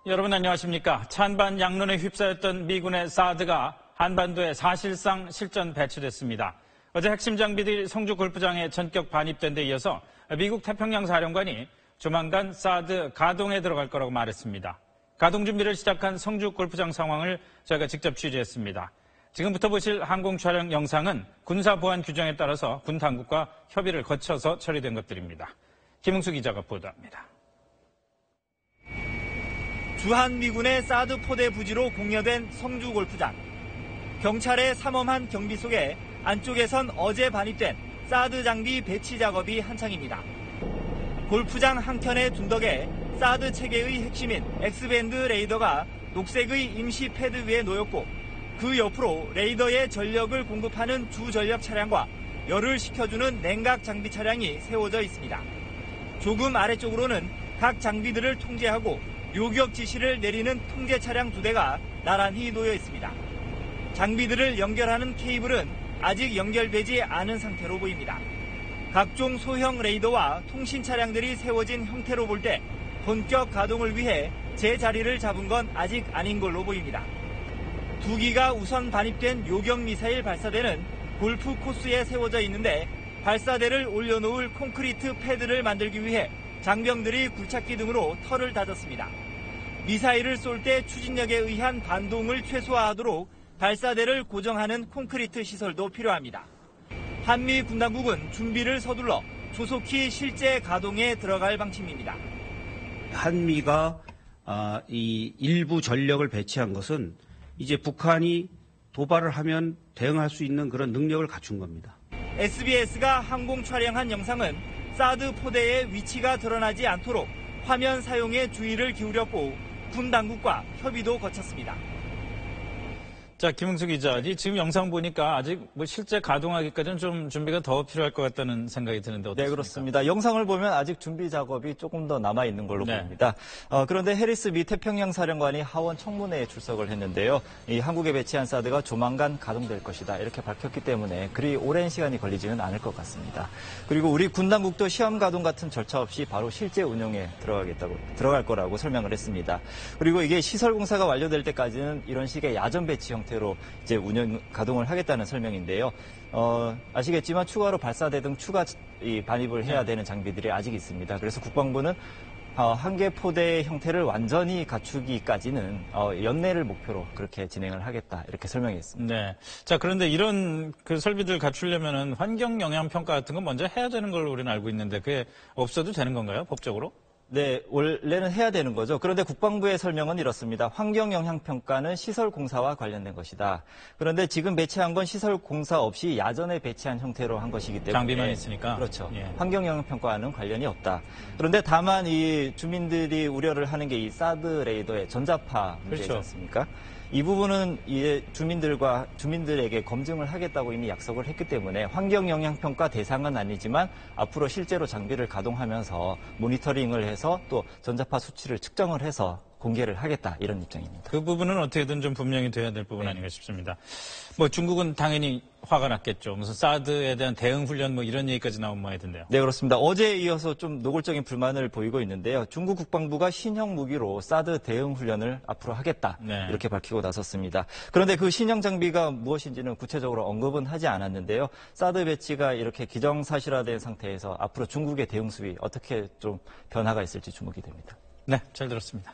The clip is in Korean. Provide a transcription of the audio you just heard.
여러분 안녕하십니까. 찬반 양론에 휩싸였던 미군의 사드가 한반도에 사실상 실전 배치됐습니다. 어제 핵심 장비들이 성주 골프장에 전격 반입된 데 이어서 미국 태평양 사령관이 조만간 사드 가동에 들어갈 거라고 말했습니다. 가동 준비를 시작한 성주 골프장 상황을 저희가 직접 취재했습니다. 지금부터 보실 항공 촬영 영상은 군사 보안 규정에 따라서 군 당국과 협의를 거쳐서 처리된 것들입니다. 김흥수 기자가 보도합니다. 주한미군의 사드 포대 부지로 공여된 성주 골프장. 경찰의 삼엄한 경비 속에 안쪽에선 어제 반입된 사드 장비 배치 작업이 한창입니다. 골프장 한켠에 둔 덕에 사드 체계의 핵심인 X밴드 레이더가 녹색의 임시 패드 위에 놓였고 그 옆으로 레이더에 전력을 공급하는 주전력 차량과 열을 식혀주는 냉각 장비 차량이 세워져 있습니다. 조금 아래쪽으로는 각 장비들을 통제하고 요격 지시를 내리는 통제 차량 2대가 나란히 놓여 있습니다. 장비들을 연결하는 케이블은 아직 연결되지 않은 상태로 보입니다. 각종 소형 레이더와 통신 차량들이 세워진 형태로 볼 때 본격 가동을 위해 제자리를 잡은 건 아직 아닌 걸로 보입니다. 2기가 우선 반입된 요격 미사일 발사대는 골프 코스에 세워져 있는데 발사대를 올려놓을 콘크리트 패드를 만들기 위해 장병들이 굴착기 등으로 털을 다졌습니다. 미사일을 쏠 때 추진력에 의한 반동을 최소화하도록 발사대를 고정하는 콘크리트 시설도 필요합니다. 한미 군당국은 준비를 서둘러 조속히 실제 가동에 들어갈 방침입니다. 한미가 이 일부 전력을 배치한 것은 이제 북한이 도발을 하면 대응할 수 있는 그런 능력을 갖춘 겁니다. SBS가 항공 촬영한 영상은 사드 포대의 위치가 드러나지 않도록 화면 사용에 주의를 기울였고 군 당국과 협의도 거쳤습니다. 자, 김흥수 기자, 지금 영상 보니까 아직 실제 가동하기까지는 좀 준비가 더 필요할 것 같다는 생각이 드는데 어떻습니까? 네, 그렇습니다. 영상을 보면 아직 준비 작업이 조금 더 남아있는 걸로 보입니다. 그런데 해리스 미 태평양 사령관이 하원 청문회에 출석을 했는데요. 이 한국에 배치한 사드가 조만간 가동될 것이다 이렇게 밝혔기 때문에 그리 오랜 시간이 걸리지는 않을 것 같습니다. 그리고 우리 군 당국도 시험 가동 같은 절차 없이 바로 실제 운용에 들어갈 거라고 설명을 했습니다. 그리고 이게 시설 공사가 완료될 때까지는 이런 식의 야전 배치 형태로 이제 가동을 하겠다는 설명인데요. 아시겠지만 추가로 발사대 등 추가 반입을 해야 되는 장비들이 아직 있습니다. 그래서 국방부는 한 개 포대의 형태를 완전히 갖추기까지는 연내를 목표로 그렇게 진행을 하겠다 이렇게 설명했습니다. 네. 자, 그런데 이런 그 설비들 갖추려면은 환경 영향 평가 같은 거 먼저 해야 되는 걸로 우리는 알고 있는데 그게 없어도 되는 건가요, 법적으로? 네, 원래는 해야 되는 거죠. 그런데 국방부의 설명은 이렇습니다. 환경영향평가는 시설공사와 관련된 것이다. 그런데 지금 배치한 건 시설공사 없이 야전에 배치한 형태로 한 것이기 때문에 장비만 있으니까. 그렇죠. 예. 환경영향평가와는 관련이 없다. 그런데 다만 이 주민들이 우려를 하는 게 이 사드 레이더의 전자파 문제이지 그렇죠. 않습니까? 이 부분은 주민들에게 검증을 하겠다고 이미 약속을 했기 때문에 환경영향평가 대상은 아니지만 앞으로 실제로 장비를 가동하면서 모니터링을 해서 또 전자파 수치를 측정을 해서 공개를 하겠다 이런 입장입니다. 그 부분은 어떻게든 좀 분명히 돼야 될 부분 아닌가 싶습니다. 중국은 당연히 화가 났겠죠. 무슨 사드에 대한 대응 훈련 이런 얘기까지 나온 모양이던데요. 네, 그렇습니다. 어제에 이어서 좀 노골적인 불만을 보이고 있는데요. 중국 국방부가 신형 무기로 사드 대응 훈련을 앞으로 하겠다 이렇게 밝히고 나섰습니다. 그런데 그 신형 장비가 무엇인지는 구체적으로 언급은 하지 않았는데요. 사드 배치가 이렇게 기정사실화된 상태에서 앞으로 중국의 대응 수비 어떻게 좀 변화가 있을지 주목이 됩니다. 네, 잘 들었습니다.